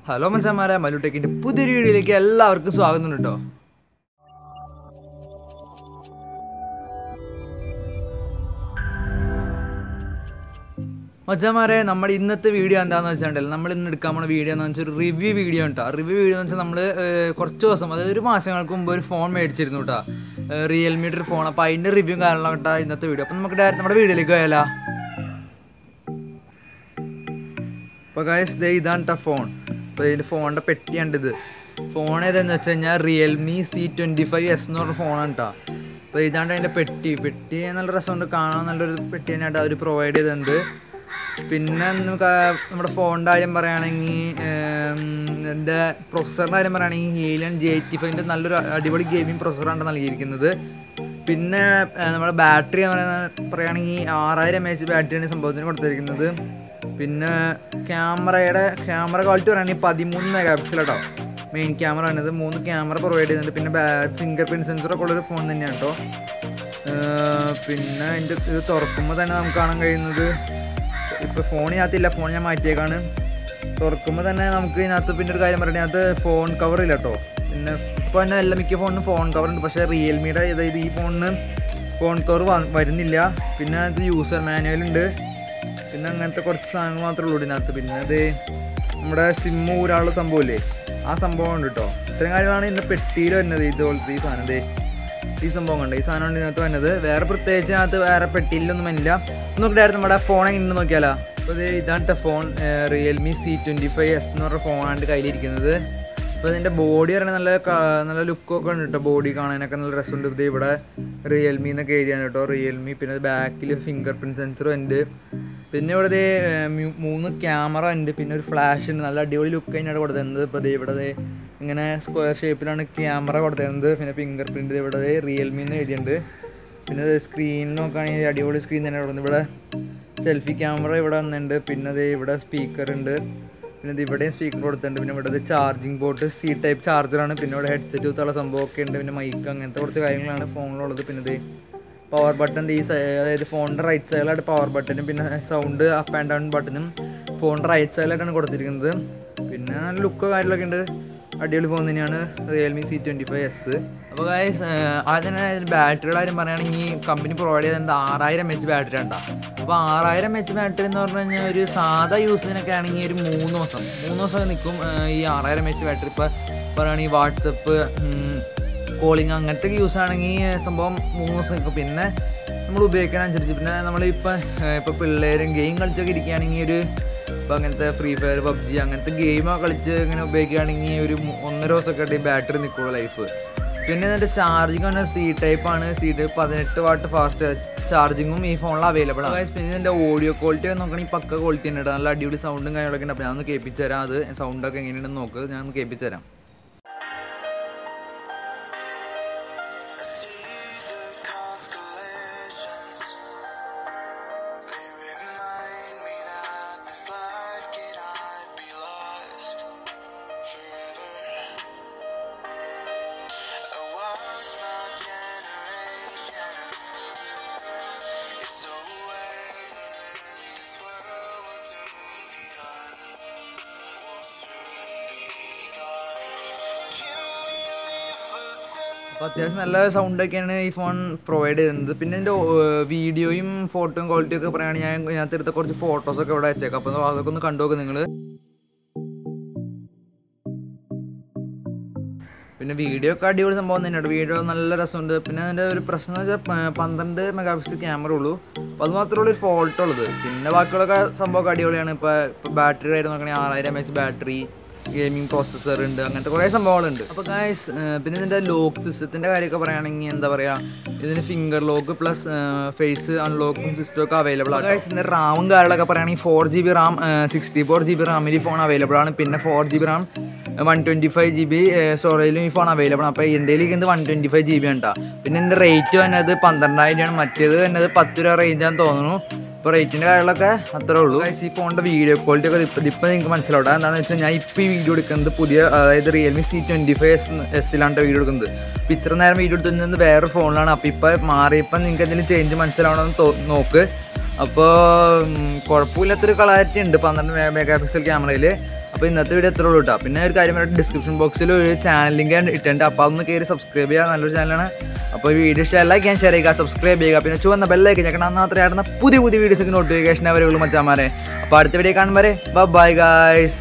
Hello മച്ചാന്മാരെ, മല്ലുടെക്കിന്റെ പുതിയൊരു വീഡിയോയിലേക്ക് എല്ലാവർക്കും സ്വാഗതം കേട്ടോ. മച്ചാന്മാരെ, നമ്മുടെ ഇന്നത്തെ വീഡിയോ എന്താണെന്ന് വെച്ചിട്ടുണ്ടെങ്കിൽ നമ്മൾ ഇന്ന് എടുക്കാൻ പോണ വീഡിയോ എന്ന് വെച്ചാൽ ഒരു റിവ്യൂ വീഡിയോ കേട്ടോ. റിവ്യൂ വീഡിയോ എന്ന് വെച്ചാൽ നമ്മൾ കുറച്ച് ദിവസം, അതായത് ഒരു മാസങ്ങൾക്ക് മുമ്പ് ഒരു ഫോൺ മേടിച്ചിരുന്നു കേട്ടോ, റിയൽമിയുടെ ഒരു ഫോൺ. അപ്പോൾ അതിൻ്റെ റിവ്യൂ കാര്യങ്ങളൊക്കെ കേട്ടോ ഇന്നത്തെ വീഡിയോ. അപ്പോൾ നമുക്ക് ഡയറക്റ്റ് നമ്മുടെ വീഡിയോയിലേക്ക് പോയാലോ. അപ്പോൾ ഗൈസ് ദേ ഇതാണ് കേട്ടോ ഫോൺ. അപ്പോൾ ഇതിൻ്റെ ഫോണിൻ്റെ പെട്ടിയാണ് ഇത്. ഫോൺ ഏതാണെന്ന് വെച്ച് കഴിഞ്ഞാൽ റിയൽമി C25s എന്ന് പറഞ്ഞ ഫോണാണ് കേട്ടോ. അപ്പോൾ ഇതാണ്ട് അതിൻ്റെ പെട്ടി നല്ല രസമുണ്ട് കാണാൻ, നല്ലൊരു പെട്ടി തന്നെയായിട്ട് അവർ പ്രൊവൈഡ് ചെയ്തിട്ടുണ്ട്. പിന്നെ നമുക്ക് നമ്മുടെ ഫോണിൻ്റെ കാര്യം പറയുകയാണെങ്കിൽ, എൻ്റെ പ്രൊസസ്സറിൻ്റെ കാര്യം പറയുകയാണെങ്കിൽ ഹീലിയൻ J85ൻ്റെ നല്ലൊരു അടിപൊളി ഗെയിമിംഗ് പ്രൊസസ്സറാണ് നൽകിയിരിക്കുന്നത്. പിന്നെ നമ്മുടെ ബാറ്ററി പറയുകയാണെങ്കിൽ 6000 mAh ബാറ്ററിയാണ് സംഭവത്തിന് കൊടുത്തിരിക്കുന്നത്. പിന്നെ ക്യാമറ ക്വാളിറ്റി പറയുകയാണെങ്കിൽ 13 MP കേട്ടോ മെയിൻ ക്യാമറ ആണിത്. 3 ക്യാമറ പ്രൊവൈഡ് ചെയ്യുന്നുണ്ട്. പിന്നെ ഫിംഗർ പ്രിൻറ്റ് സെൻസറൊക്കെ ഉള്ളൊരു ഫോൺ തന്നെയാണ് കേട്ടോ. പിന്നെ ഇതിൻ്റെ ഇത് തുറക്കുമ്പോൾ തന്നെ നമുക്ക് കാണാൻ കഴിയുന്നത്, ഇപ്പോൾ ഫോണിനകത്തില്ല, ഫോൺ ഞാൻ മാറ്റിയേക്കാണ്. തുറക്കുമ്പോൾ തന്നെ നമുക്ക് ഇതിനകത്ത് പിന്നെ ഒരു കാര്യം പറയുന്നത്, അതിനകത്ത് ഫോൺ കവറില്ല കേട്ടോ. പിന്നെ ഇപ്പോൾ തന്നെ മിക്ക ഫോണിനും ഫോൺ കവറുണ്ട്, പക്ഷേ റിയൽമിയുടെ അതായത് ഈ ഫോണിന് ഫോൺ കവർ വരുന്നില്ല. പിന്നെ അത് യൂസർ മാനുവലുണ്ട്. പിന്നെ അങ്ങനത്തെ കുറച്ച് സാധനങ്ങൾ മാത്രമേ ഉള്ളൂ ഇതിനകത്ത്. പിന്നെ അത് നമ്മുടെ സിമ്മ് ഊരാനുള്ള സംഭവമില്ലേ, ആ സംഭവം ഉണ്ട് കേട്ടോ. ഇത്രയും കാര്യമാണ് ഇതിൻ്റെ പെട്ടിയിൽ വരുന്നത്. ഇതുപോലത്തെ ഈ സാധനം, ഈ സംഭവം കണ്ട് ഈ സാധനമാണ് ഇതിനകത്ത് വരുന്നത്. വേറെ പ്രത്യേകിച്ച് ഇതിനകത്ത് വേറെ പെട്ടിയിലൊന്നും വന്നില്ല. നോക്കിയിട്ട് നമ്മുടെ ഫോൺ എങ്ങനെ നോക്കിയാലോ. അപ്പോൾ ഇത് ഇതാണ് ഫോൺ, റിയൽമി C25s എന്ന് പറഞ്ഞ ഫോണാണ് കയ്യിലിരിക്കുന്നത്. അപ്പോൾ ഇതിൻ്റെ ബോഡി പറയുന്നത് നല്ല ലുക്കൊക്കെ ഉണ്ട് കേട്ടോ. ബോഡി കാണാനൊക്കെ നല്ല രസമുണ്ട്. ഇത് ഇവിടെ റിയൽമി എന്നൊക്കെ എഴുതിയാണ് കേട്ടോ, റിയൽമി. പിന്നെ ബാക്കിൽ ഫിംഗർ പ്രിൻറ്റ് സെൻസറും ഉണ്ട്. പിന്നെ ഇവിടെ 3 ക്യാമറ ഉണ്ട്. പിന്നെ ഒരു ഫ്ലാഷ് ഉണ്ട്. നല്ല അടിപൊളി ലുക്ക് തന്നെയാണ് കൊടുത്തിരുന്നത്. ഇപ്പോൾ ഇവിടെ ഇങ്ങനെ സ്ക്വയർ ഷേപ്പിലാണ് ക്യാമറ കൊടുത്തിരുന്നത്. പിന്നെ ഫിംഗർ പ്രിൻറ്റ് ഇവിടെ റിയൽമി എന്ന് എഴുതിയിട്ടുണ്ട്. പിന്നെ സ്ക്രീൻ നോക്കുകയാണെങ്കിൽ അടിപൊളി സ്ക്രീൻ തന്നെ കൊടുക്കുന്നത്. ഇവിടെ സെൽഫി ക്യാമറ ഇവിടെ വന്നിട്ടുണ്ട്. പിന്നെ ഇവിടെ സ്പീക്കർ ഉണ്ട്. പിന്നെ ഇവിടെയും സ്പീക്കർ കൊടുത്തിട്ടുണ്ട്. പിന്നെ ഇവിടെ ചാർജിങ് പോർട്ട് C ടൈപ്പ് ചാർജറാണ്. പിന്നെ ഇവിടെ ഹെഡ്സെറ്റ് കുത്തുള്ള സംഭവമൊക്കെ ഉണ്ട്. പിന്നെ മൈക്ക്, അങ്ങനത്തെ കുറച്ച് കാര്യങ്ങളാണ് ഫോണിലുള്ളത്. പിന്നെ പവർ ബട്ടൺ അതായത് ഫോണിൻ്റെ റൈറ്റ് സൈഡിലായിട്ട് പവർ ബട്ടനും പിന്നെ സൗണ്ട് അപ്പ് ആൻഡ് ഡൗൺ ബട്ടനും ഫോണിൻ്റെ റൈറ്റ് സൈഡിലായിട്ടാണ് കൊടുത്തിരിക്കുന്നത്. പിന്നെ നല്ല ലുക്കോ കാര്യങ്ങളൊക്കെ ഉണ്ട്. അടിപൊളി ഫോൺ തന്നെയാണ് റിയൽമി C25s. അപ്പോൾ ഗൈസ് ആദ്യം തന്നെ ബാറ്ററിയുടെ കാര്യം പറയുകയാണെങ്കിൽ കമ്പനി പ്രൊവൈഡ് ചെയ്തത് 6000 mAh ബാറ്ററി ഉണ്ടാകും. അപ്പോൾ 6000 mAh ബാറ്ററി എന്ന് പറഞ്ഞു കഴിഞ്ഞാൽ ഒരു സാധാ യൂസിനൊക്കെ ആണെങ്കിൽ ഒരു 3 ദിവസം നിൽക്കും ഈ 6000 mAh ബാറ്ററി. ഇപ്പോൾ പറയുകയാണെങ്കിൽ വാട്സപ്പ്, കോളിങ് അങ്ങനത്തെ യൂസ് ആണെങ്കിൽ സംഭവം 3 ദിവസം നിൽക്കും. പിന്നെ നമ്മൾ ഉപയോഗിക്കണനുസരിച്ച്, പിന്നെ നമ്മളിപ്പോൾ പിള്ളേരും ഗെയിം കളിച്ചൊക്കെ ഇരിക്കുകയാണെങ്കിൽ ഇപ്പോൾ അങ്ങനത്തെ ഫ്രീ ഫയർ, പബ്ജി അങ്ങനത്തെ ഗെയിമൊക്കെ കളിച്ച് ഇങ്ങനെ ഉപയോഗിക്കുകയാണെങ്കിൽ ഒരു 1.5 ദിവസമൊക്കെ ആയിട്ട് ഈ ബാറ്ററി നിൽക്കുള്ളൂ ലൈഫ്. പിന്നെ ഇതിൻ്റെ ചാർജിങ് പറഞ്ഞാൽ C ടൈപ്പാണ്. C ടൈപ്പ് 18 വാട്ട് ഫാസ്റ്റ് ചാർജിങ്ങും ഈ ഫോണിൽ അവൈലബിൾ ആണ്. പിന്നെ ഇതിൻ്റെ ഓഡിയോ ക്വാളിറ്റി ഒക്കെ നോക്കുകയാണെങ്കിൽ പക്ക ക്വാളിറ്റി ഉണ്ട്. നല്ല അടിപൊളി സൗണ്ടും കാര്യങ്ങളൊക്കെ ഉണ്ട്. അപ്പോൾ ഞാനൊന്ന് കേൾപ്പിച്ച് തരാം. അത് സൗണ്ടൊക്കെ എങ്ങനെയുണ്ടെന്ന് നോക്ക്, ഞാനൊന്ന് കേൾപ്പിച്ച് തരാം. അപ്പോൾ അത്യാവശ്യം നല്ല സൗണ്ടൊക്കെയാണ് ഈ ഫോൺ പ്രൊവൈഡ് ചെയ്യുന്നത്. പിന്നെ ഇതിൻ്റെ വീഡിയോയും ഫോട്ടോയും ക്വാളിറ്റിയും ഒക്കെ പറയുകയാണെങ്കിൽ ഞാൻ ഇതിനകത്ത് എടുത്ത കുറച്ച് ഫോട്ടോസൊക്കെ ഇവിടെ വെച്ചേക്കാം. അപ്പോൾ അതൊക്കെ ഒന്ന് കണ്ടുനോക്ക് നിങ്ങൾ. പിന്നെ വീഡിയോ ഒക്കെ അടിപൊളി സംഭവം തന്നെയാണ്. വീഡിയോ നല്ല രസമുണ്ട്. പിന്നെ അതിൻ്റെ ഒരു പ്രശ്നം എന്ന് വെച്ചാൽ 12 MP ക്യാമറ ഉള്ളൂ. അപ്പോൾ അത് മാത്രമേ ഉള്ളൂ ഒരു ഫോൾട്ട് ഉള്ളത്. പിന്നെ ബാക്കിയുള്ളൊക്കെ സംഭവമൊക്കെ അടിപൊളിയാണ്. ഇപ്പോൾ ബാറ്ററി ആയിട്ട് നോക്കുകയാണെങ്കിൽ 6000 mAh ബാറ്ററി, ഗെയിമിംഗ് പ്രോസസ്സർ ഉണ്ട്, അങ്ങനത്തെ കുറേ സംഭവങ്ങളുണ്ട്. അപ്പോൾ ഗൈസ് പിന്നെ ഇതിൻ്റെ ലോക്ക് സിസ്റ്റത്തിൻ്റെ കാര്യമൊക്കെ പറയുകയാണെങ്കിൽ എന്താ പറയുക, ഇതിന് ഫിംഗർ ലോക്ക് പ്ലസ് ഫേസ് അൺലോക്കും സിസ്റ്റമൊക്കെ അവൈലബിൾ ആണ്. ഗൈസ് ഇതിൻ്റെ റാമും കാര്യങ്ങളൊക്കെ പറയുകയാണെങ്കിൽ 4GB റാം 64GB റാമിൽ ഈ ഫോൺ അവൈലബിൾ ആണ്. പിന്നെ 4GB റാം 125GB സ്റ്റോറേജിലും ഈ ഫോൺ അവൈലബിൾ ആണ്. അപ്പോൾ എൻ്റെ ഇത് 125GB ആണ് കേട്ടോ. പിന്നെ ഇതിൻ്റെ റേറ്റ് വന്നത് 12,000 ആണ്. മറ്റേത് വന്നത് 10 രൂപ റേഞ്ചാന്ന് തോന്നുന്നു. ഇപ്പോൾ റേറ്റിൻ്റെ കാര്യങ്ങളൊക്കെ അത്രേ ഉള്ളൂ. ഈ ഫോണിൻ്റെ വീഡിയോ ക്വാളിറ്റി ഒക്കെ ഇപ്പോൾ നിങ്ങൾക്ക് മനസ്സിലാവും. എന്താണെന്ന് വെച്ചാൽ ഞാൻ ഇപ്പോൾ ഈ വീഡിയോ എടുക്കുന്നത് പുതിയ, അതായത് റിയൽമി C25s വീഡിയോ എടുക്കുന്നത്. അപ്പോൾ ഇത്ര നേരം വീഡിയോ എടുക്കുന്നത് വേറെ ഫോണിലാണ്. അപ്പോൾ ഇപ്പോൾ മാറിയപ്പോൾ നിങ്ങൾക്ക് എന്തെങ്കിലും ചേഞ്ച് മനസ്സിലാവണമെന്ന് നോക്ക്. അപ്പോൾ കുഴപ്പമില്ലാത്തൊരു ക്ലാരിറ്റി ഉണ്ട് 12 MP ക്യാമറയിൽ. അപ്പോൾ ഇന്നത്തെ വീഡിയോ എത്ര ഉള്ളൂ കേട്ടോ. പിന്നെ ഒരു കാര്യം പറയുന്നത് ഡിസ്ക്രിപ്ഷൻ ബോക്സിൽ ഒരു ചാനൽ ലിങ്ക് ഇട്ടുണ്ട്. അപ്പോൾ അതൊന്ന് കയറി സബ്സ്ക്രൈബ് ചെയ്യുക. നല്ലൊരു ചാനലാണ്. അപ്പോൾ ഈ വീഡിയോ ഇഷ്ടമായി ലൈക്ക് ചെയ്യാൻ ഷെയർ ചെയ്യുക, സബ്സ്ക്രൈബ് ചെയ്യുക. പിന്നെ ചുവന്ന ബെല്ലൈക്കൻ ഞങ്ങൾ അന്നത്ര ആടുന്ന പുതിയ വീഡിയോസൊക്കെ നോട്ടിഫിക്കേഷൻ അവരുള്ളൂ മച്ചാമാരെ. അപ്പോൾ അടുത്ത വീഡിയോ കാണുമ്പോൾ ബൈ ഗൈസ്.